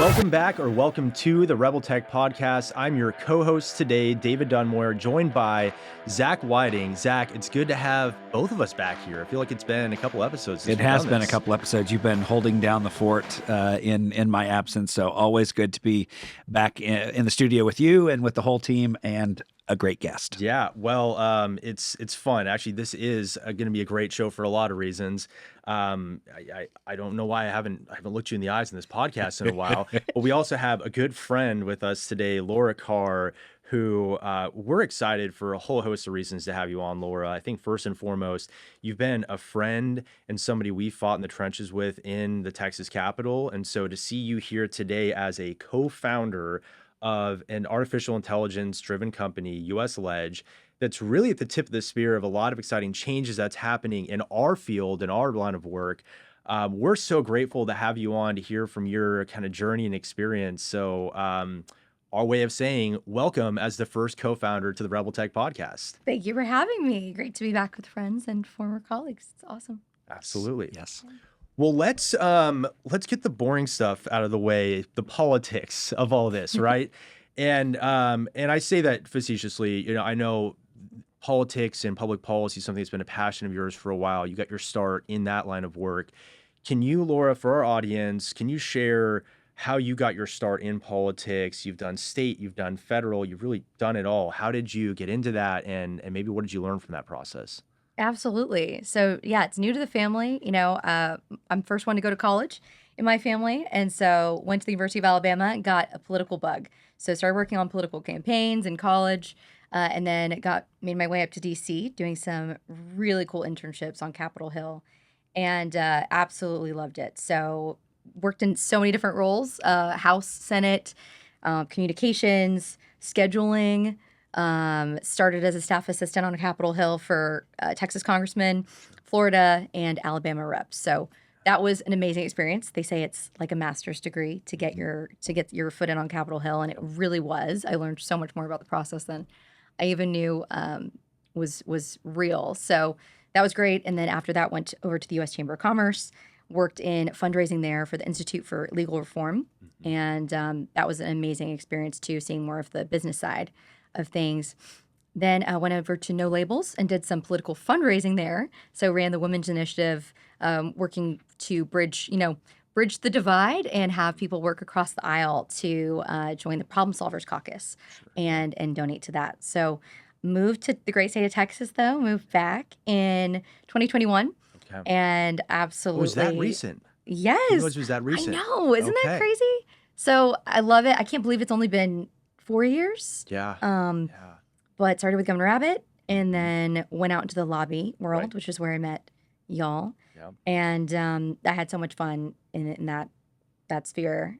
Welcome back, or welcome to the Rebel Tech Podcast. I'm your co-host today, David Dunmore, joined by Zach Whiting. Zach, it's good to have both of us back here. I feel like it's been a couple episodes since It has been a couple episodes. You've been holding down the fort in my absence, so always good to be back in the studio with you and with the whole team and a great guest. Yeah, well, it's fun. Actually, this is going to be a great show for a lot of reasons. I don't know why I haven't looked you in the eyes in this podcast in a while, but we also have a good friend with us today, Laura Carr, who we're excited for a whole host of reasons to have you on, Laura. I think first and foremost, you've been a friend and somebody we fought in the trenches with in the Texas Capitol. And so to see you here today as a co-founder of an artificial intelligence driven company, US Lege, that's really at the tip of the spear of a lot of exciting changes that's happening in our field, in our line of work. We're so grateful to have you on to hear from your kind of journey and experience. So our way of saying welcome as the first co-founder to the Rebel Tech Podcast. Thank you for having me. Great to be back with friends and former colleagues. It's awesome. Absolutely. Yes. Well, let's get the boring stuff out of the way, the politics of all this, right? And I say that facetiously. You know, I know politics and public policy is something that's been a passion of yours for a while. You got your start in that line of work. Can you, Laura, for our audience, can you share how you got your start in politics? You've done state, you've done federal, you've really done it all. How did you get into that, and maybe what did you learn from that process? Absolutely. So yeah, it's new to the family. You know, I'm the first one to go to college in my family. And so went to the University of Alabama and got a political bug. So started working on political campaigns in college. And then made my way up to DC doing some really cool internships on Capitol Hill and absolutely loved it. So worked in so many different roles, House, Senate, communications, scheduling. Started as a staff assistant on Capitol Hill for Texas congressmen, Florida, and Alabama reps. So that was an amazing experience. They say it's like a master's degree to get your foot in on Capitol Hill, and it really was. I learned so much more about the process than I even knew was real. So that was great. And then after that, went over to the U.S. Chamber of Commerce, worked in fundraising there for the Institute for Legal Reform, and that was an amazing experience too, seeing more of the business side of things. Then I went over to No Labels and did some political fundraising there. So ran the Women's Initiative, working to bridge the divide and have people work across the aisle to join the Problem Solvers Caucus and donate to that. So moved to the great state of Texas, though, moved back in 2021. Okay. And absolutely. Was that recent? Yes. Was that recent? I know. Isn't that crazy? So I love it. I can't believe it's only been 4 years. Yeah. But started with Governor Abbott and then went out into the lobby world, which is where I met y'all. Yeah. And I had so much fun in that sphere.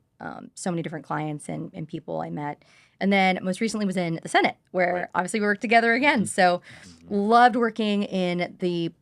So many different clients and people I met. And then most recently was in the Senate, where obviously we worked together again. So loved working in the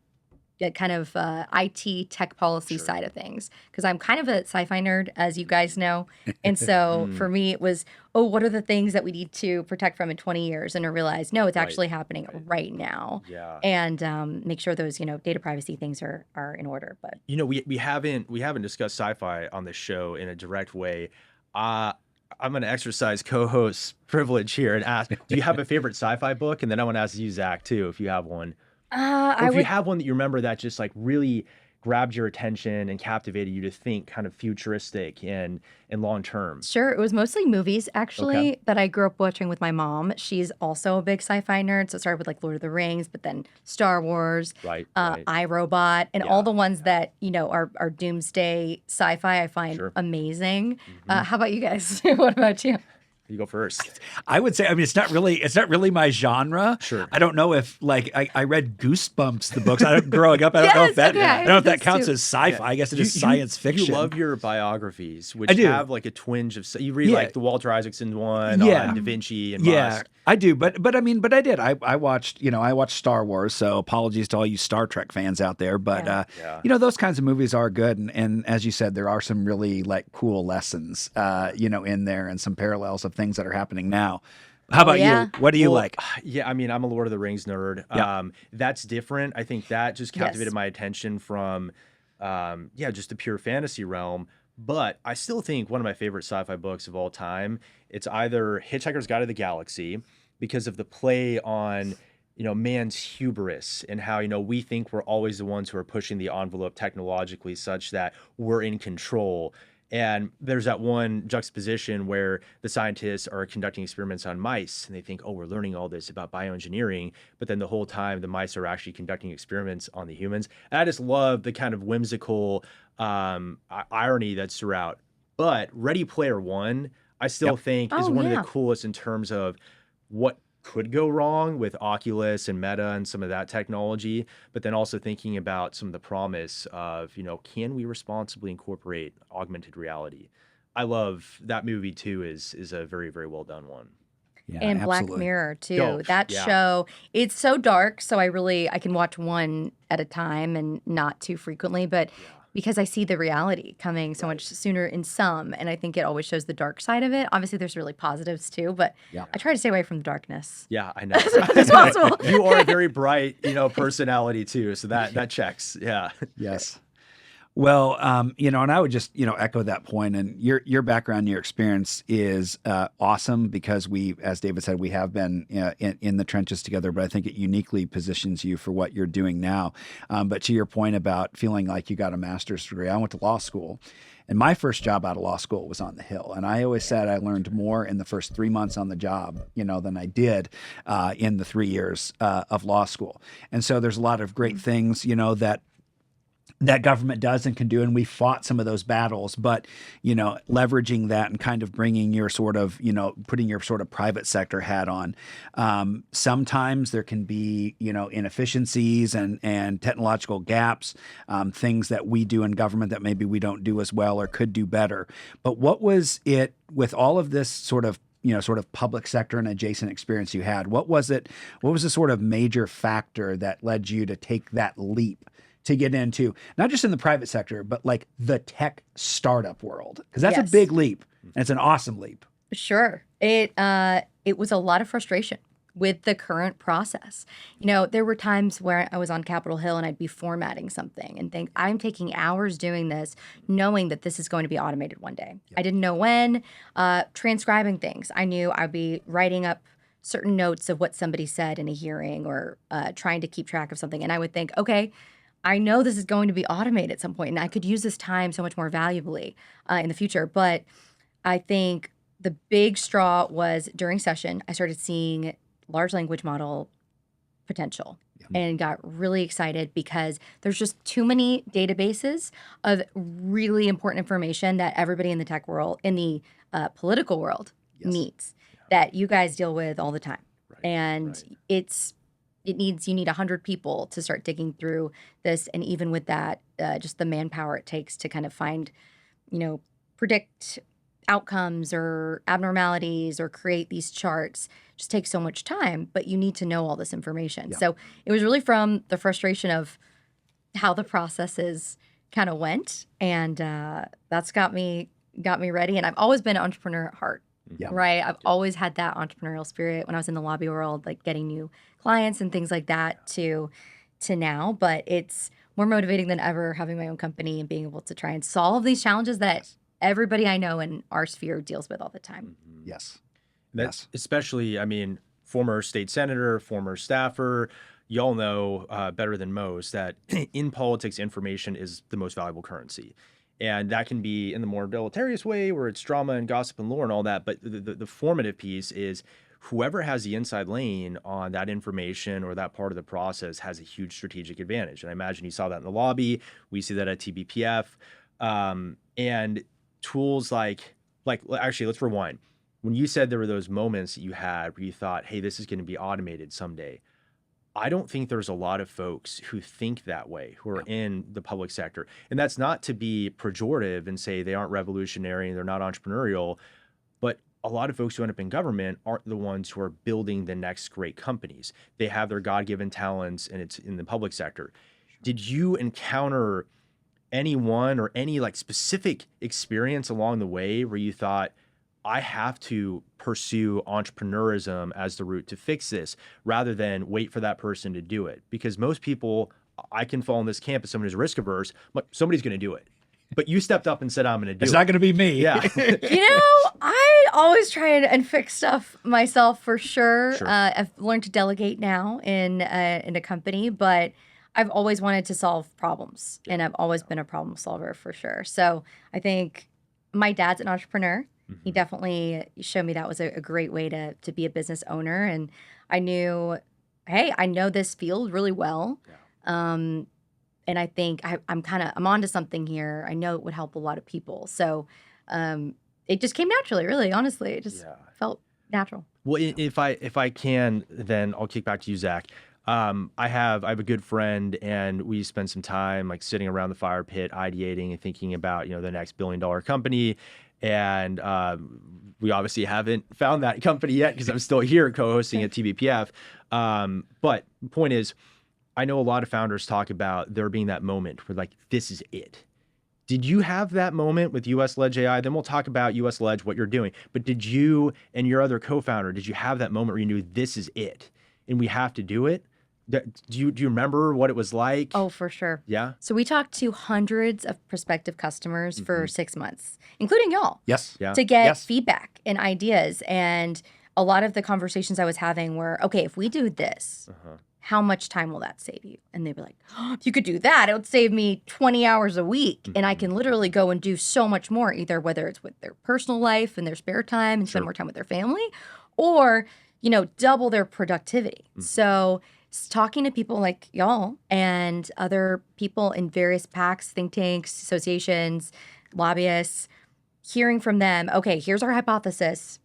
kind of IT tech policy side of things, because I'm kind of a sci-fi nerd, as you guys know. And so for me, it was, what are the things that we need to protect from in 20 years? And I realized, no, it's actually happening right now. Yeah. And make sure those, data privacy things are in order. But we haven't discussed sci-fi on this show in a direct way. I'm going to exercise co-host privilege here and ask, do you have a favorite sci-fi book? And then I want to ask you, Zach, too, if you have one. You have one that you remember that just like really grabbed your attention and captivated you to think kind of futuristic and long term. Sure. It was mostly movies, actually, that I grew up watching with my mom. She's also a big sci-fi nerd. So it started with like Lord of the Rings, but then Star Wars, iRobot, and all the ones that, are doomsday sci-fi I find amazing. How about you guys? What about you? You go first. I would say, it's not really my genre. Sure. I don't know if I read Goosebumps, the books. Growing up. I don't know if that counts as sci-fi. I guess it is science fiction. You love your biographies, which have like a twinge of. You read like the Walter Isaacson one on Da Vinci and Musk. I do, but I did. I watched Star Wars. So apologies to all you Star Trek fans out there. But those kinds of movies are good, and as you said, there are some really like cool lessons, in there, and some parallels of things that are happening now. How about you? What do you like? Yeah, I'm a Lord of the Rings nerd. Yeah. That's different. I think that just captivated my attention from, just the pure fantasy realm. But I still think one of my favorite sci-fi books of all time, it's either Hitchhiker's Guide to the Galaxy, because of the play on, man's hubris and how, we think we're always the ones who are pushing the envelope technologically such that we're in control. And there's that one juxtaposition where the scientists are conducting experiments on mice and they think, oh, we're learning all this about bioengineering. But then the whole time, the mice are actually conducting experiments on the humans. And I just love the kind of whimsical irony that's throughout. But Ready Player One, I still think is Oh, one of the yeah. coolest in terms of what could go wrong with Oculus and Meta and some of that technology, but then also thinking about some of the promise of, can we responsibly incorporate augmented reality? I love that movie too, is a very, very well done one. Yeah, And Black absolutely. Mirror Oh, too. That yeah. show, it's so dark, so I can watch one at a time and not too frequently, but Yeah. because I see the reality coming so much sooner in some, and I think it always shows the dark side of it. Obviously, there's really positives too, but Yeah. I try to stay away from the darkness Yeah, I know. as much as possible. You are a very bright, personality too. So that checks. Yeah. Yes. Well, and I would just, echo that point. And your background, your experience is awesome because as David said, we have been in the trenches together. But I think it uniquely positions you for what you're doing now. But to your point about feeling like you got a master's degree, I went to law school. And my first job out of law school was on the Hill. And I always said I learned more in the first 3 months on the job, than I did in the 3 years of law school. And so there's a lot of great things, that government does and can do. And we fought some of those battles, but, leveraging that and kind of bringing your sort of, putting your sort of private sector hat on. Sometimes there can be, inefficiencies and technological gaps, things that we do in government that maybe we don't do as well or could do better. But what was it with all of this sort of public sector and adjacent experience you had? What was it? What was the sort of major factor that led you to take that leap to get into, not just in the private sector, but like the tech startup world? Because that's a Yes. big leap, and it's an awesome leap. Sure. It was a lot of frustration with the current process. There were times where I was on Capitol Hill and I'd be formatting something and think, I'm taking hours doing this, knowing that this is going to be automated one day. I didn't know when. Transcribing things, I knew I'd be writing up certain notes of what somebody said in a hearing or trying to keep track of something. And I would think, okay, I know this is going to be automated at some point, and I could use this time so much more valuably in the future. But I think the big straw was during session, I started seeing large language model potential and got really excited because there's just too many databases of really important information that everybody in the tech world, in the political world, needs that you guys deal with all the time. And you need 100 people to start digging through this. And even with that, just the manpower it takes to kind of find, predict outcomes or abnormalities or create these charts just takes so much time, but you need to know all this information. So it was really from the frustration of how the processes kind of went. And that's got me ready. And I've always been an entrepreneur at heart. Right. I've always had that entrepreneurial spirit when I was in the lobby world, like getting new clients and things like that to now. But it's more motivating than ever having my own company and being able to try and solve these challenges that everybody I know in our sphere deals with all the time. Yes. That's especially, former state senator, former staffer, y'all know better than most that in politics, information is the most valuable currency. And that can be in the more deleterious way where it's drama and gossip and lore and all that. But the formative piece is whoever has the inside lane on that information or that part of the process has a huge strategic advantage. And I imagine you saw that in the lobby. We see that at TBPF. And tools like actually, let's rewind. When you said there were those moments that you had where you thought, hey, this is going to be automated someday. I don't think there's a lot of folks who think that way, who are in the public sector. And that's not to be pejorative and say they aren't revolutionary and they're not entrepreneurial, but a lot of folks who end up in government aren't the ones who are building the next great companies. They have their God-given talents and it's in the public sector. Did you encounter anyone or any like specific experience along the way where you thought, I have to pursue entrepreneurism as the route to fix this rather than wait for that person to do it? Because most people, I can fall in this camp as someone who's risk averse, but somebody's going to do it. but you stepped up and said, I'm going to do It's it. not going to be me. Yeah. I always try and fix stuff myself for sure. Sure. I've learned to delegate now in a company, but I've always wanted to solve problems, and I've always been a problem solver for sure. So I think my dad's an entrepreneur. He definitely showed me that was a great way to be a business owner, and I knew, hey, I know this field really well. And I think I'm onto something here. I know it would help a lot of people. So it just came naturally, really, honestly. It just felt natural. Well, if I can, then I'll kick back to you, Zach. I have a good friend, and we spend some time like sitting around the fire pit, ideating and thinking about, the next billion-dollar company. And we obviously haven't found that company yet because I'm still here co-hosting at TBPF. But the point is, I know a lot of founders talk about there being that moment where like, this is it. Did you have that moment with US Lege AI? Then we'll talk about US Lege, what you're doing. But did you and your other co-founder, did you have that moment where you knew this is it and we have to do it? Do you remember what it was like? Oh, for sure. Yeah. So we talked to hundreds of prospective customers for 6 months, including y'all. Yes. Yeah. To get feedback and ideas. And a lot of the conversations I was having were, okay, if we do this, how much time will that save you? And they'd be like, oh, if you could do that, it would save me 20 hours a week. And I can literally go and do so much more, either whether it's with their personal life and their spare time and spend more time with their family, or, double their productivity. So talking to people like y'all and other people in various PACs, think tanks, associations, lobbyists, hearing from them, okay, here's our hypothesis.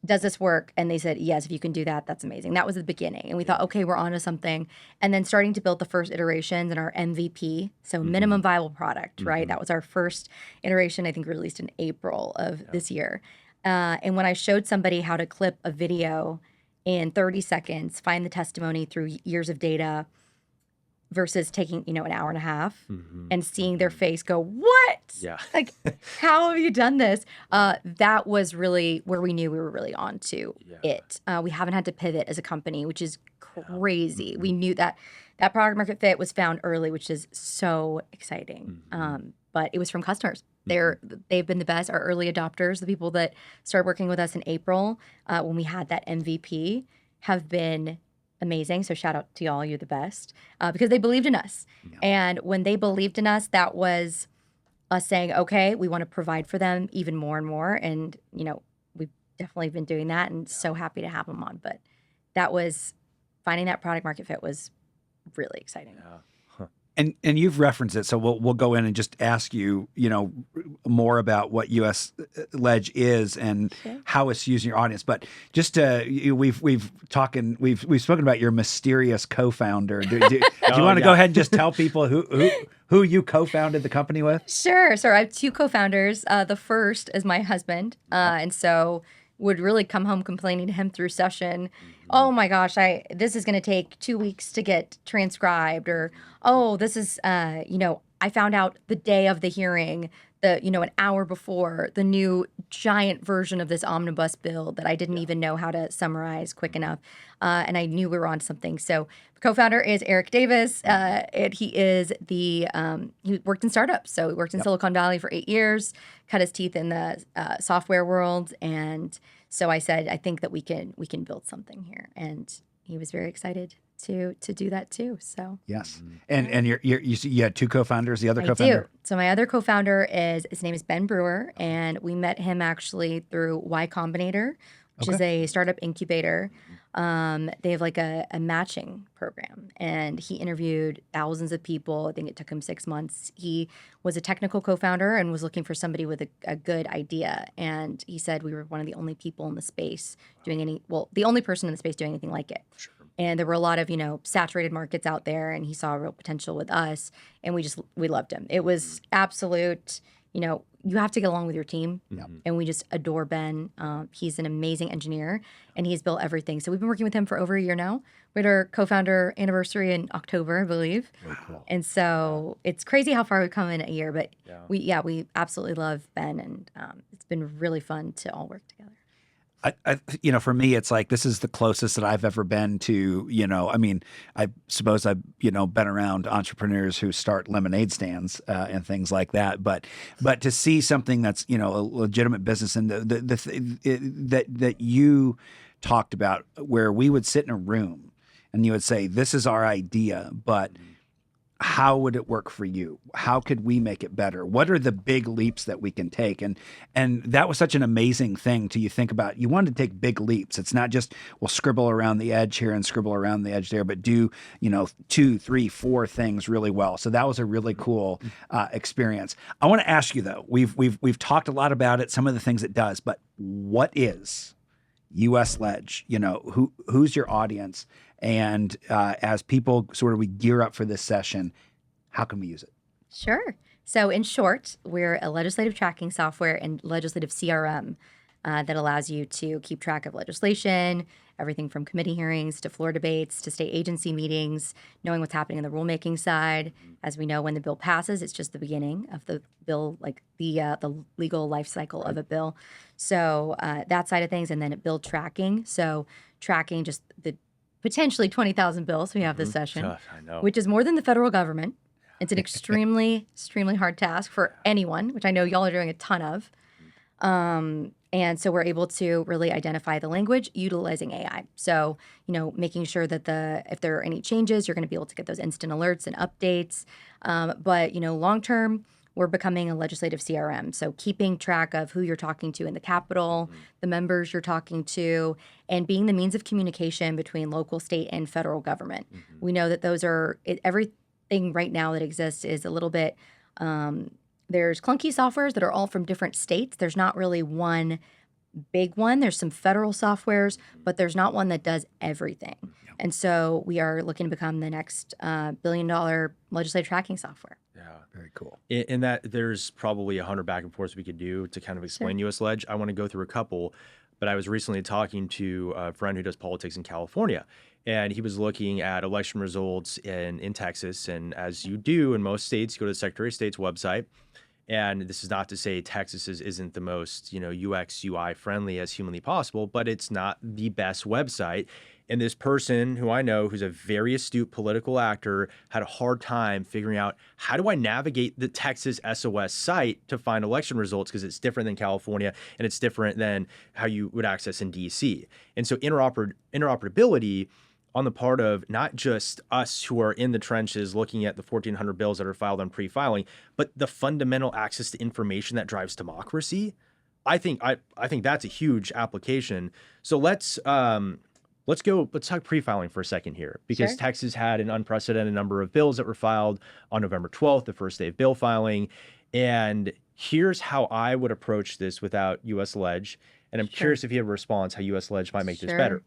Does this work? And they said, yes, if you can do that, that's amazing. That was the beginning. And we thought, okay, we're onto something. And then starting to build the first iterations and our MVP, so minimum viable product, right? That was our first iteration, I think released in April of this year. And when I showed somebody how to clip a video in 30 seconds, find the testimony through years of data versus taking, an hour and a half and seeing their face go, what? Yeah. Like, how have you done this? That was really where we knew we were really on to it. We haven't had to pivot as a company, which is crazy. We knew that product market fit was found early, which is so exciting. But it was from customers. They've been the best. Our early adopters, the people that started working with us in April when we had that MVP, have been amazing. So shout out to y'all. You're the best because they believed in us. And when they believed in us, that was us saying, okay, we want to provide for them even more and more. And, we've definitely been doing that and so happy to have them on. But that was finding that product market fit was really exciting. And you've referenced it, so we'll go in and just ask you, more about what US Ledge is and how it's using your audience. But just we've spoken about your mysterious co-founder. Do you want to go ahead and just tell people who you co-founded the company with? Sure. So I have two co-founders. The first is my husband, and so would really come home complaining to him through session. Oh my gosh, this is going to take 2 weeks to get transcribed, or this is I found out the day of the hearing, an hour before, the new giant version of this omnibus bill that I didn't even know how to summarize quick enough, and I knew we were on something. So the co-founder is Eric Davis, and he is he worked in startups, so he worked in Silicon Valley for 8 years, cut his teeth in the software world, and so I said, I think that we can build something here, and he was very excited to do that too. So yes, and you had two co-founders. The other co-founder. I do. So my other co-founder his name is Ben Brewer, and we met him actually through Y Combinator, which is a startup incubator. They have like a matching program, and he interviewed thousands of people. I think it took him 6 months. He was a technical co-founder and was looking for somebody with a good idea. And he said we were one of the only people in the space the only person in the space doing anything like it. Sure. And there were a lot of, saturated markets out there, and he saw a real potential with us, and we loved him. It was absolute, you have to get along with your team, and we just adore Ben. He's an amazing engineer, and he's built everything. So we've been working with him for over a year now. We had our co-founder anniversary in October, I believe. Very cool. And so it's crazy how far we've come in a year, but we absolutely love Ben, and it's been really fun to all work together. For me, it's like this is the closest that I've ever been to, I mean, I suppose I've, been around entrepreneurs who start lemonade stands and things like that. But to see something that's, a legitimate business and that you talked about where we would sit in a room and you would say, this is our idea, but how would it work for you? How could we make it better? What are the big leaps that we can take? And that was such an amazing thing to you think about. You want to take big leaps. It's not just, well, scribble around the edge here and scribble around the edge there, but do, 2, 3, 4 things really well. So that was a really cool experience. I want to ask you though, we've talked a lot about it, some of the things it does, but what is US Lege? Who's your audience? And as people sort of we gear up for this session, how can we use it? Sure. So in short, we're a legislative tracking software and legislative CRM that allows you to keep track of legislation, everything from committee hearings to floor debates to state agency meetings, knowing what's happening on the rulemaking side. As we know, when the bill passes, it's just the beginning of the bill, like the legal life cycle of a bill. So that side of things, and then bill tracking. So tracking just the potentially 20,000 bills we have this session, I know. which is more than the federal government. It's an extremely, extremely hard task for anyone, which I know y'all are doing a ton of. And so we're able to really identify the language utilizing AI. So, making sure that if there are any changes, you're going to be able to get those instant alerts and updates. But, long term, we're becoming a legislative CRM. So keeping track of who you're talking to in the Capitol, the members you're talking to, and being the means of communication between local, state, and federal government. We know that those are everything right now that exists is a little bit, there's clunky softwares that are all from different states. There's not really one big one. There's some federal softwares, but there's not one that does everything. And so we are looking to become the next billion-dollar legislative tracking software. Yeah. Very cool. In that there's probably 100 back and forths we could do to kind of explain US Ledge. I want to go through a couple, but I was recently talking to a friend who does politics in California, and he was looking at election results in Texas. And as you do in most states, you go to the Secretary of State's website. And this is not to say Texas isn't the most, UX, UI friendly as humanly possible, but it's not the best website. And this person who I know, who's a very astute political actor, had a hard time figuring out, how do I navigate the Texas SOS site to find election results? Because it's different than California and it's different than how you would access in DC. And so interoperability on the part of not just us who are in the trenches looking at the 1,400 bills that are filed on pre-filing, but the fundamental access to information that drives democracy. I think that's a huge application. So let's talk pre-filing for a second here, because Sure. Texas had an unprecedented number of bills that were filed on November 12th, the first day of bill filing. And here's how I would approach this without US Ledge. And I'm Sure. curious if you have a response, how US Ledge might make this Sure. better.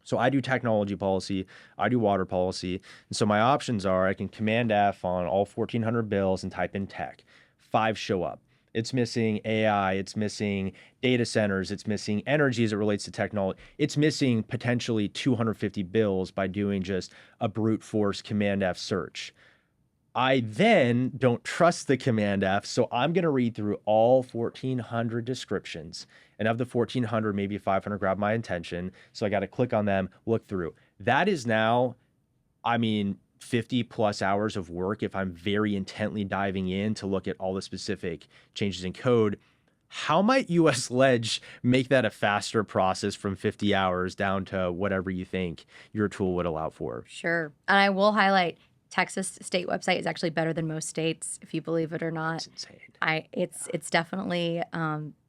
So I do technology policy, I do water policy. And so my options are, I can Command F on all 1,400 bills and type in tech. 5 show up. It's missing AI, it's missing data centers, it's missing energy as it relates to technology. It's missing potentially 250 bills by doing just a brute force Command F search. I then don't trust the Command F, so I'm going to read through all 1,400 descriptions. And of the 1,400, maybe 500 grab my attention. So I got to click on them, look through. That is now, 50 plus hours of work if I'm very intently diving in to look at all the specific changes in code. How might US Ledge make that a faster process from 50 hours down to whatever you think your tool would allow for? Sure. And I will highlight, Texas state website is actually better than most states, if you believe it or not. That's insane. It's definitely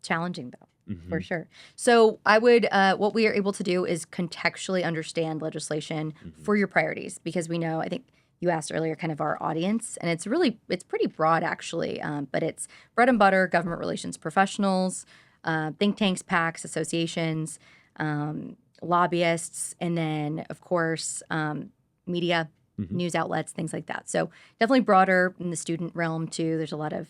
challenging though, for sure. So I would what we are able to do is contextually understand legislation for your priorities, because we know, I think you asked earlier, kind of our audience, and it's pretty broad actually, but it's bread and butter government relations professionals, think tanks, PACs, associations, lobbyists, and then of course media. News outlets, things like that. So definitely broader in the student realm too. There's a lot of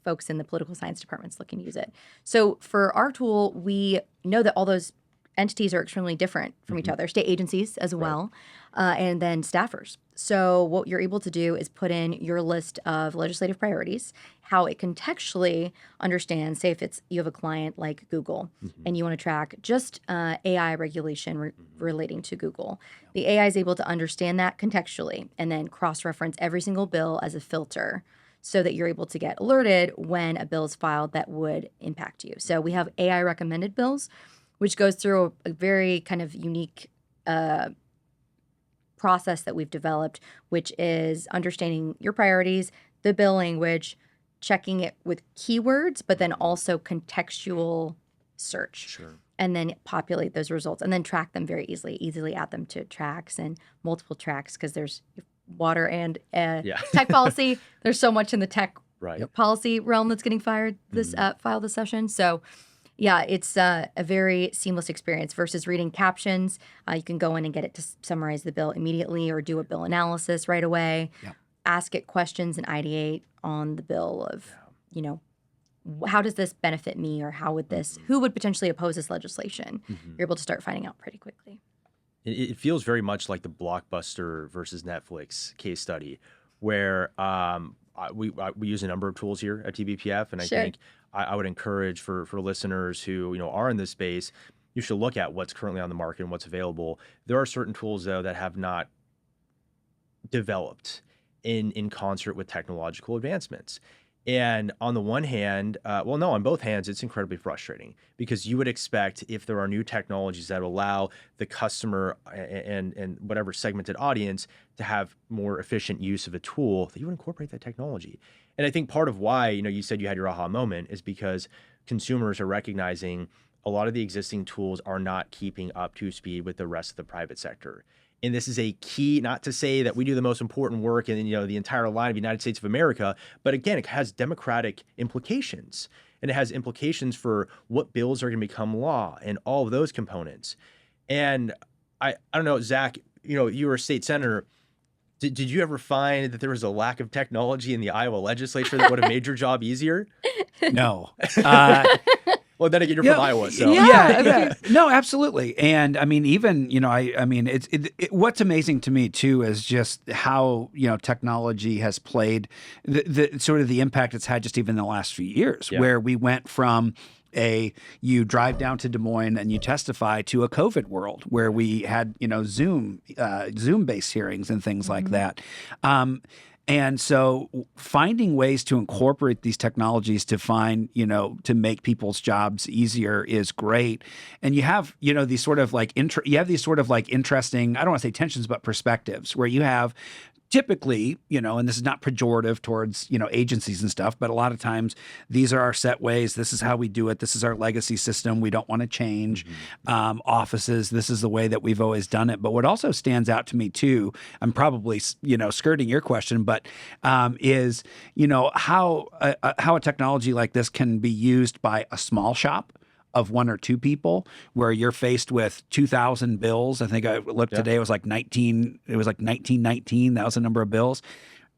folks in the political science departments looking to use it. So for our tool, we know that all those entities are extremely different from each other, state agencies as well, and then staffers. So what you're able to do is put in your list of legislative priorities, how it contextually understands, say if it's you have a client like Google and you want to track just AI regulation relating to Google. The AI is able to understand that contextually and then cross-reference every single bill as a filter so that you're able to get alerted when a bill is filed that would impact you. So we have AI recommended bills, which goes through a very kind of unique process that we've developed, which is understanding your priorities, the bill language, checking it with keywords, but then also contextual search. Sure. And then populate those results and then track them very easily add them to tracks and multiple tracks because there's water and tech policy. There's so much in the tech policy realm that's getting filed this session. So yeah, it's a very seamless experience versus reading captions. You can go in and get it to summarize the bill immediately or do a bill analysis right away. Yep. Ask it questions and ideate on the bill of, how does this benefit me or how would this, who would potentially oppose this legislation? You're able to start finding out pretty quickly. It feels very much like the Blockbuster versus Netflix case study where we use a number of tools here at TBPF, and I think I would encourage for listeners who are in this space, you should look at what's currently on the market and what's available. There are certain tools though that have not developed in concert with technological advancements. And on the one hand, on both hands, it's incredibly frustrating because you would expect if there are new technologies that allow the customer and whatever segmented audience to have more efficient use of a tool, that you would incorporate that technology. And I think part of why, you said you had your aha moment is because consumers are recognizing a lot of the existing tools are not keeping up to speed with the rest of the private sector. And this is a key, not to say that we do the most important work in the entire line of the United States of America, but again, it has democratic implications. And it has implications for what bills are going to become law and all of those components. And I don't know, Zach, you were a state senator. Did you ever find that there was a lack of technology in the Iowa legislature that would have made your job easier? No. Well, then again, you're from Iowa, so no, absolutely. And I mean, even what's amazing to me too is just how technology has played the sort of the impact it's had just even in the last few years, where we went from you drive down to Des Moines and you testify to a COVID world where we had Zoom based hearings and things like that. And so finding ways to incorporate these technologies to find, to make people's jobs easier is great. And you have, these sort of like interesting, I don't want to say tensions, but perspectives where you have typically, and this is not pejorative towards, agencies and stuff, but a lot of times these are our set ways. This is how we do it. This is our legacy system. We don't want to change offices. This is the way that we've always done it. But what also stands out to me too, I'm probably, skirting your question, but is, how a technology like this can be used by a small shop of one or two people, where you're faced with 2,000 bills. I think I looked today, it was like 1919. That was the number of bills.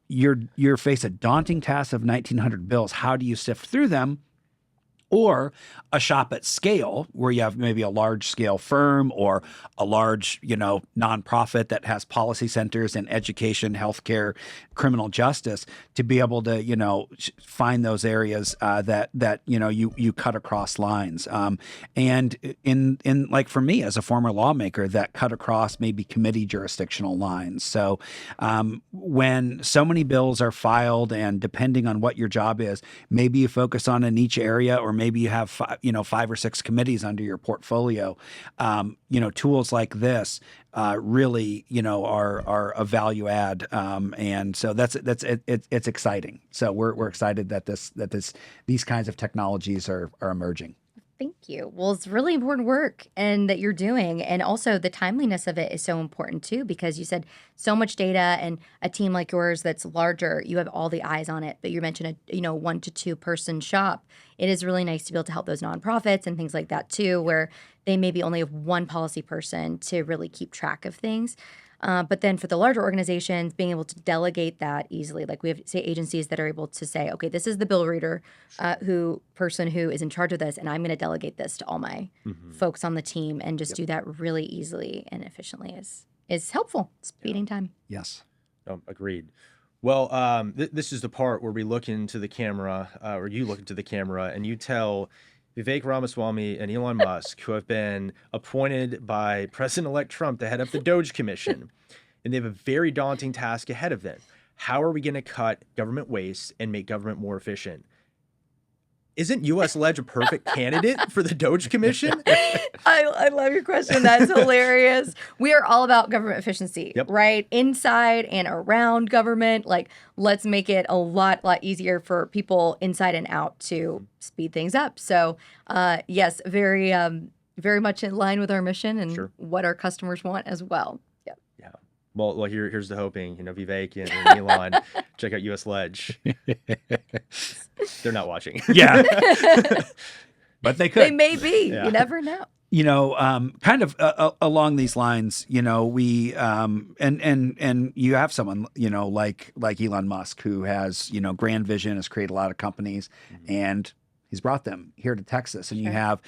You're faced a daunting task of 1,900 bills. How do you sift through them? Or a shop at scale where you have maybe a large scale firm or a large, nonprofit that has policy centers in education, healthcare, criminal justice, to be able to, find those areas that you cut across lines. And in like for me as a former lawmaker, that cut across maybe committee jurisdictional lines. So when so many bills are filed, and depending on what your job is, maybe you focus on a niche area, or maybe you have 5 or 6 committees under your portfolio. Tools like this really are a value add, and so it's exciting. So we're excited that these kinds of technologies are emerging. Thank you. Well, it's really important work and that you're doing. And also the timeliness of it is so important too, because you said so much data, and a team like yours that's larger, you have all the eyes on it. But you mentioned a 1 to 2 person shop. It is really nice to be able to help those nonprofits and things like that too, where they maybe only have one policy person to really keep track of things. But then for the larger organizations, being able to delegate that easily, like we have, say, agencies that are able to say, okay, this is the bill reader person who is in charge of this, and I'm going to delegate this to all my folks on the team, and just do that really easily and efficiently is helpful, speeding time. Yes. Agreed. Well, this is the part where we look into the camera, or you look into the camera, and you tell Vivek Ramaswamy and Elon Musk, who have been appointed by President-elect Trump to head up the Doge Commission, and they have a very daunting task ahead of them. How are we going to cut government waste and make government more efficient? Isn't U.S. Ledge a perfect candidate for the Doge Commission? I love your question. That's hilarious. We are all about government efficiency, right? Inside and around government. Like, let's make it a lot easier for people inside and out to speed things up. So, yes, very much in line with our mission and what our customers want as well. Yeah. Well, here's the hoping. Vivek and Elon, check out U.S. Ledge. They're not watching. Yeah. But they could. They may be. Yeah. You never know. Kind of along these lines, we and you have someone, like Elon Musk, who has, grand vision, has created a lot of companies, and he's brought them here to Texas. And you have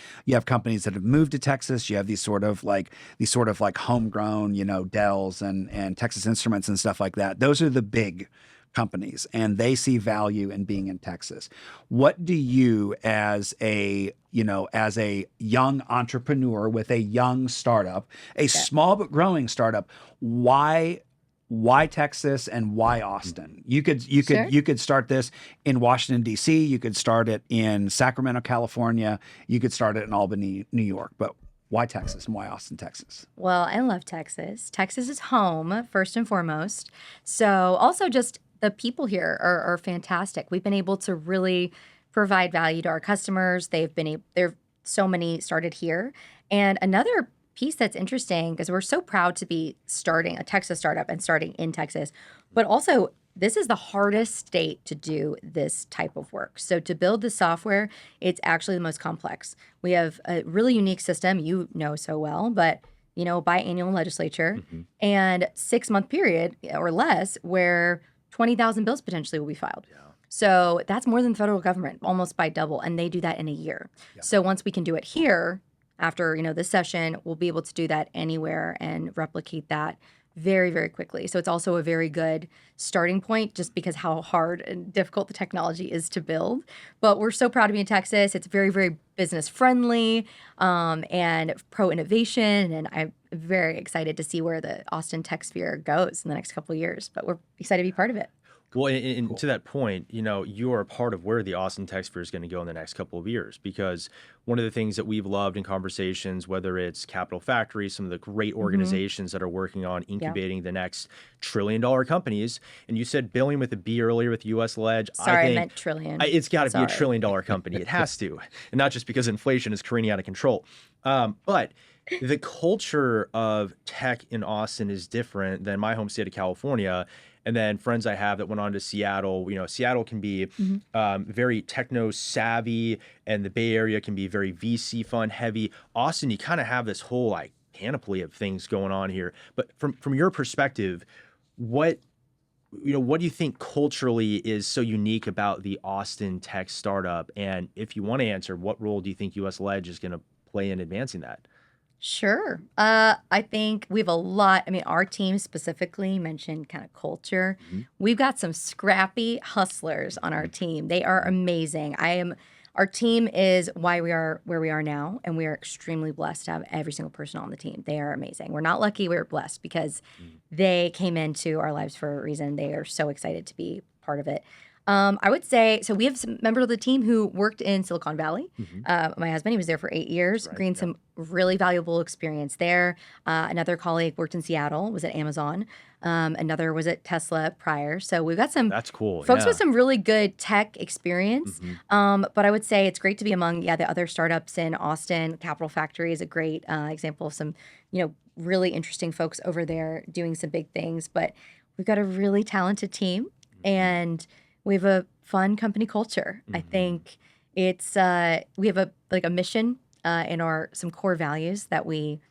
companies that have moved to Texas. You have these sort of like homegrown, Dells and Texas Instruments and stuff like that. Those are the big companies, and they see value in being in Texas. What do you, as a young entrepreneur with a young startup, a small but growing startup, why Texas and why Austin? You could start this in Washington, D.C. You could start it in Sacramento, California. You could start it in Albany, New York. But why Texas and why Austin, Texas? Well, I love Texas. Texas is home, first and foremost. So also just the people here are fantastic. We've been able to really provide value to our customers. There've so many started here. And another piece that's interesting, because we're so proud to be starting a Texas startup and starting in Texas, but also this is the hardest state to do this type of work. So to build the software, it's actually the most complex. We have a really unique system, you know so well, but biannual legislature and 6-month period or less where 20,000 bills potentially will be filed. Yeah. So that's more than the federal government, almost by double, and they do that in a year. Yeah. So once we can do it here, after this session, we'll be able to do that anywhere and replicate that very, very quickly. So it's also a very good starting point, just because how hard and difficult the technology is to build. But we're so proud to be in Texas. It's very, very business friendly and pro innovation, and I'm very excited to see where the Austin tech sphere goes in the next couple of years. But we're excited to be part of it. Well, and cool. To that point, you are a part of where the Austin tech sphere is going to go in the next couple of years, because one of the things that we've loved in conversations, whether it's Capital Factory, some of the great organizations that are working on incubating the next trillion-dollar companies, and you said billion with a B earlier with U.S. Ledge. I meant trillion. It's got to be a trillion-dollar company. It has to, and not just because inflation is careening out of control. But the culture of tech in Austin is different than my home state of California. And then friends I have that went on to Seattle, Seattle can be very techno savvy, and the Bay Area can be very VC fund heavy. Austin, you kind of have this whole panoply of things going on here. But from your perspective, what do you think culturally is so unique about the Austin tech startup? And if you want to answer, what role do you think U.S. Ledge is going to play in advancing that? Sure. I think we have a lot. Our team specifically mentioned kind of culture. We've got some scrappy hustlers on our team. They are amazing. Our team is why we are where we are now, and we are extremely blessed to have every single person on the team. They are amazing. We're not lucky, we're blessed, because they came into our lives for a reason. They are so excited to be part of it. I would say, so we have some members of the team who worked in Silicon Valley. My husband, he was there for 8 years, gained some really valuable experience there. Another colleague worked in Seattle, was at Amazon. Another was at Tesla prior. So we've got some That's cool. folks with some really good tech experience. But I would say it's great to be among, the other startups in Austin. Capital Factory is a great example of some, really interesting folks over there doing some big things. But we've got a really talented team, and we have a fun company culture. I think it's we have a mission in some core values that we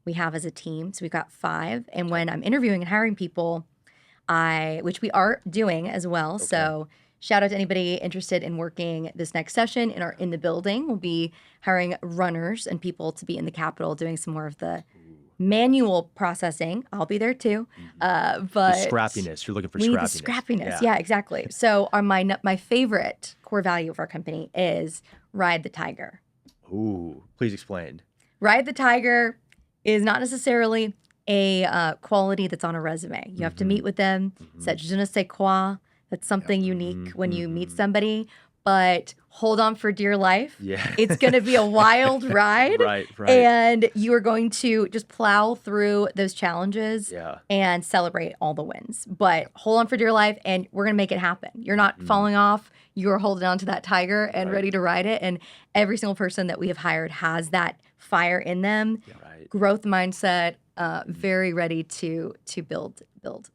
we have as a team. So we've got 5. And when I'm interviewing and hiring people, which we are doing as well. Okay. So shout out to anybody interested in working this next session in the building. We'll be hiring runners and people to be in the Capitol doing some more of the manual processing. I'll be there too. The But scrappiness. You're looking for we need the scrappiness. scrappiness. Yeah, exactly. So my favorite core value of our company is ride the tiger. Ooh, please explain. Ride the tiger is not necessarily a quality that's on a resume. You have to meet with them. It's that je ne sais quoi. That's something unique when you meet somebody. But hold on for dear life. Yeah. It's going to be a wild ride. Right. And you are going to just plow through those challenges Yeah. and celebrate all the wins. But hold on for dear life, and we're going to make it happen. You're not falling off. You're holding on to that tiger and ready to ride it. And every single person that we have hired has that fire in them, Right. growth mindset, very ready to build.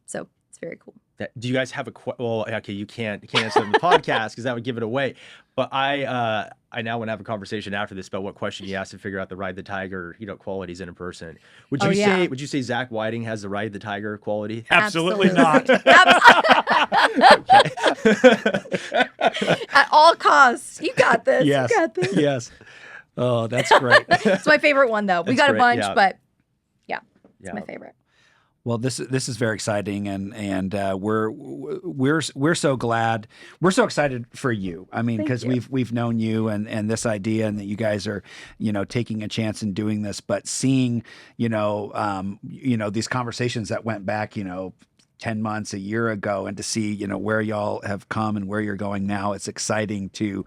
So it's very cool. Do you guys have well, okay, you can't answer in the podcast because that would give it away. But I now want to have a conversation after this about what question you asked to figure out the ride the tiger, qualities in a person. Would you say Zach Whiting has the ride the tiger quality? Absolutely not. At all costs. You got this. Yes. You got this. Yes. Oh, that's great. It's my favorite one though. We That's got great, a bunch, yeah. but it's Yeah. my favorite. Well, this is very exciting, and we're so glad, we're so excited for you. I mean, Thank because you. we've known you and this idea, and that you guys are taking a chance in doing this, but seeing these conversations that went back 10 months, a year ago, and to see, where y'all have come and where you're going now, it's exciting to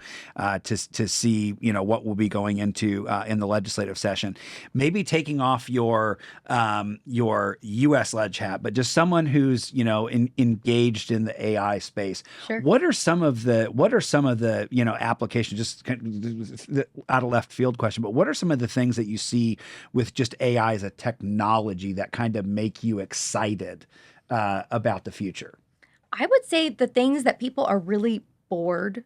see, what we'll be going into in the legislative session. Maybe taking off your U.S. ledge hat, but just someone who's, engaged in the AI space. Sure. What are some of the applications, just kind of out of left field question, but what are some of the things that you see with just AI as a technology that kind of make you excited about the future? I would say the things that people are really bored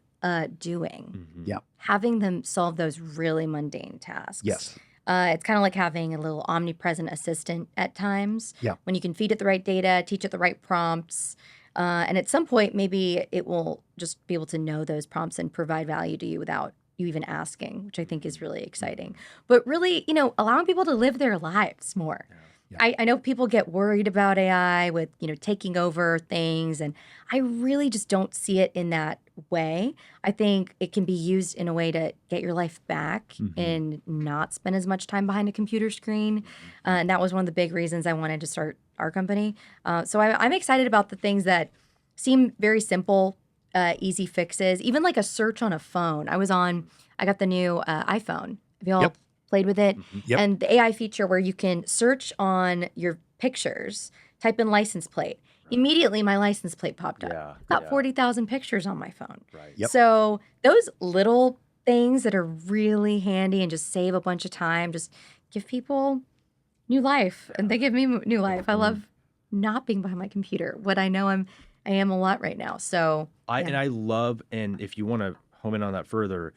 doing. Yeah. Having them solve those really mundane tasks. Yes. It's kind of like having a little omnipresent assistant at times. Yeah. When you can feed it the right data, teach it the right prompts. And at some point, maybe it will just be able to know those prompts and provide value to you without you even asking, which I think is really exciting. But really, allowing people to live their lives more. Yeah. I know people get worried about AI with, taking over things, and I really just don't see it in that way. I think it can be used in a way to get your life back and not spend as much time behind a computer screen. And that was one of the big reasons I wanted to start our company. So I'm excited about the things that seem very simple, easy fixes, even like a search on a phone. I got the new iPhone. Have you all played with it? Yep. And the AI feature where you can search on your pictures, type in license plate. Immediately, my license plate popped up. Yeah, I've got yeah. 40,000 pictures on my phone. Right. Yep. So those little things that are really handy and just save a bunch of time, just give people new life. And they give me new life. I love not being behind my computer, what I know I am a lot right now. So I love, and if you want to home in on that further,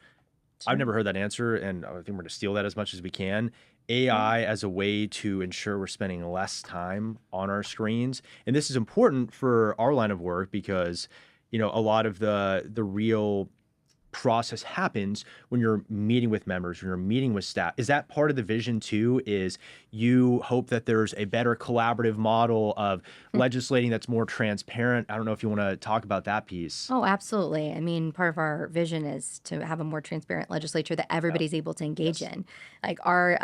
I've never heard that answer, and I think we're going to steal that as much as we can. AI as a way to ensure we're spending less time on our screens. And this is important for our line of work because, a lot of the real process happens when you're meeting with members, when you're meeting with staff. Is that part of the vision too? Is you hope that there's a better collaborative model of legislating that's more transparent? I don't know if you want to talk about that piece. Oh, absolutely. I mean, part of our vision is to have a more transparent legislature that everybody's able to engage in. Like our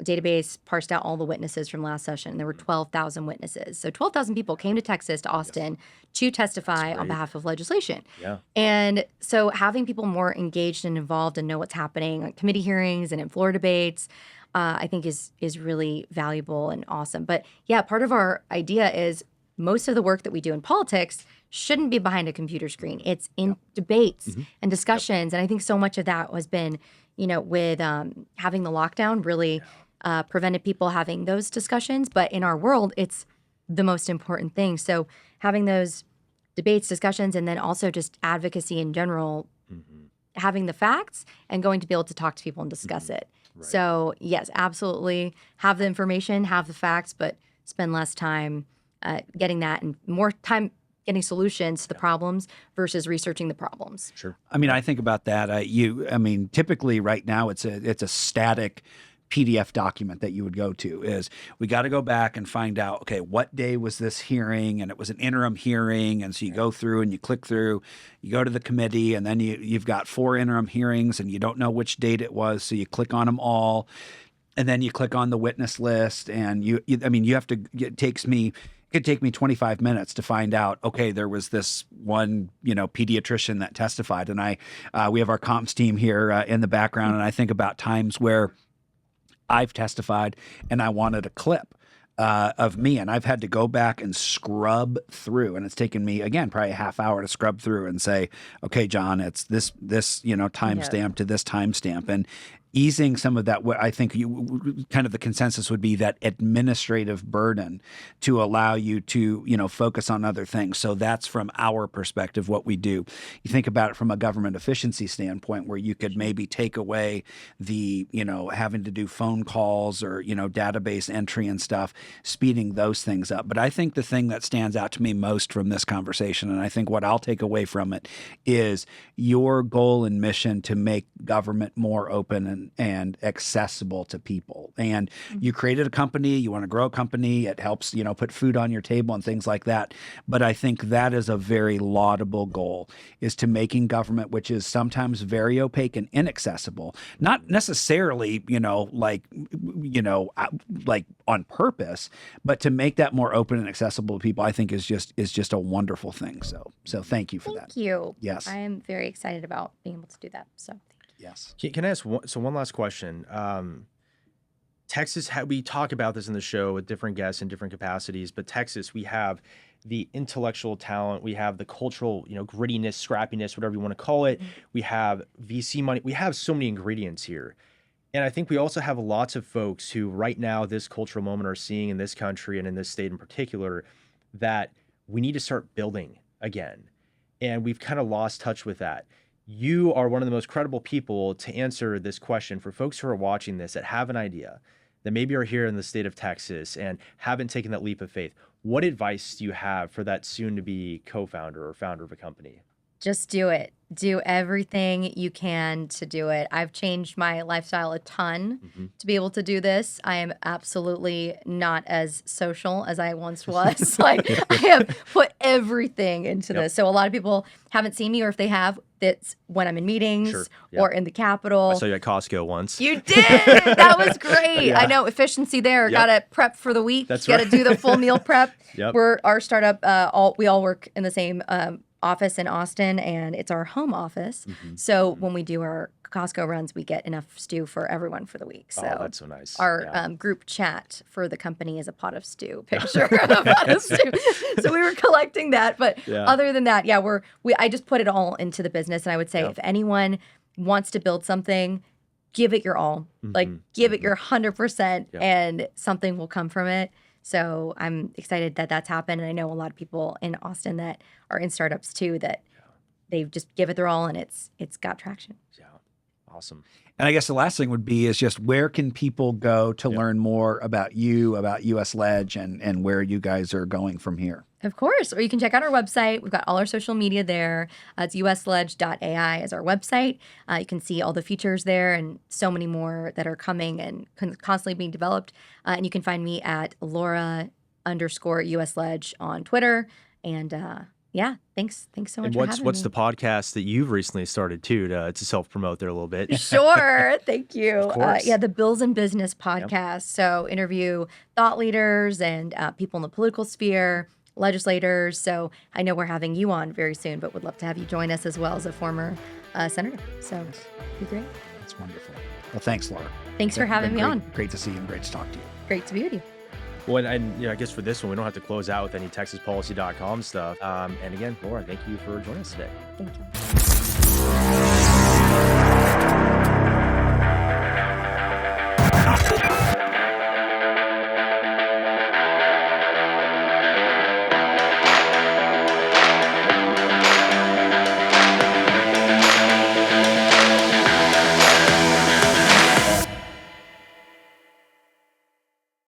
database parsed out all the witnesses from last session. There were 12,000 witnesses. So 12,000 people came to Texas, to Austin, to testify on behalf of legislation. Yeah. And so having people more engaged and involved and know what's happening on committee hearings and in floor debates, I think is really valuable and awesome. But yeah, part of our idea is most of the work that we do in politics shouldn't be behind a computer screen. It's in debates and discussions. And I think so much of that has been, with having the lockdown really prevented people having those discussions. But in our world, it's the most important thing. So having those debates, discussions, and then also just advocacy in general, having the facts and going to be able to talk to people and discuss it So yes, absolutely have the information, have the facts, but spend less time getting that and more time getting solutions to the problems versus researching the problems. Sure. I mean, I think about that. Typically right now it's a static PDF document that you would go to. Is we got to go back and find out, okay, what day was this hearing? And it was an interim hearing. And so you go through and you click through, you go to the committee, and then you've got 4 interim hearings and you don't know which date it was. So you click on them all. And then you click on the witness list, and you have to. It could take me 25 minutes to find out. Okay, there was this one, pediatrician that testified, and we have our comps team here in the background, and I think about times where I've testified and I wanted a clip of me, and I've had to go back and scrub through, and it's taken me again probably a half hour to scrub through and say, okay, John, it's this timestamp to this timestamp, and easing some of that. What I think kind of the consensus would be that administrative burden to allow you to focus on other things. So that's from our perspective what we do. You think about it from a government efficiency standpoint, where you could maybe take away the having to do phone calls or database entry and stuff, speeding those things up. But I think the thing that stands out to me most from this conversation, and I think what I'll take away from it, is your goal and mission to make government more open and accessible to people. And you created a company, you want to grow a company, it helps, put food on your table and things like that. But I think that is a very laudable goal, is to making government, which is sometimes very opaque and inaccessible, not necessarily, like on purpose, but to make that more open and accessible to people, I think is just a wonderful thing. So thank you for that. Thank you. Yes. I am very excited about being able to do that. So Yes. Can I ask one last question? Texas, we talk about this in the show with different guests in different capacities, but Texas, we have the intellectual talent, we have the cultural, grittiness, scrappiness, whatever you want to call it. We have VC money. We have so many ingredients here. And I think we also have lots of folks who right now, this cultural moment, are seeing in this country and in this state in particular, that we need to start building again. And we've kind of lost touch with that. You are one of the most credible people to answer this question for folks who are watching this that have an idea, that maybe are here in the state of Texas and haven't taken that leap of faith. What advice do you have for that soon-to-be co-founder or founder of a company? just do it. Do everything you can to do it. I've changed my lifestyle a ton to be able to do this. I am absolutely not as social as I once was. Like, I have put everything into this. So a lot of people haven't seen me, or if they have, it's when I'm in meetings or in the Capitol. I saw you at Costco once. You did. That was great. I know, efficiency there. Got to prep for the week. That's Got to do the full meal prep. We're our startup. We all work in the same office in Austin, and it's our home office. So when we do our Costco runs, we get enough stew for everyone for the week. So that's so nice. Our group chat for the company is a pot of stew picture of a pot of stew. So we were collecting that, but other than that, I just put it all into the business. And I would say if anyone wants to build something, give it your all. Like, give it your 100%, and something will come from it. So I'm excited that that's happened. And I know a lot of people in Austin that are in startups too, that they've just give it their all, and it's got traction. Yeah. Awesome. And I guess the last thing would be is just where can people go to learn more about you, about US Lege, and where you guys are going from here? Of course. Or you can check out our website. We've got all our social media there. It's uslege.ai is our website. You can see all the features there and so many more that are coming and constantly being developed. And you can find me at Laura_USLege on Twitter. And thanks so much for having what's me. the podcast that you've recently started too to self-promote there a little bit? Sure. Thank you. Of course. The Bills and Business podcast. So interview thought leaders and people in the political sphere, legislators. So I know we're having you on very soon, but would love to have you join us as well as a former senator. So it'd be great. That's wonderful. Well, thanks, Laura. Thanks for having me on. Great to see you and great to talk to you. Great to be with you. Well, and I guess for this one, we don't have to close out with any TexasPolicy.com stuff. And again, Laura, thank you for joining us today. Thank you.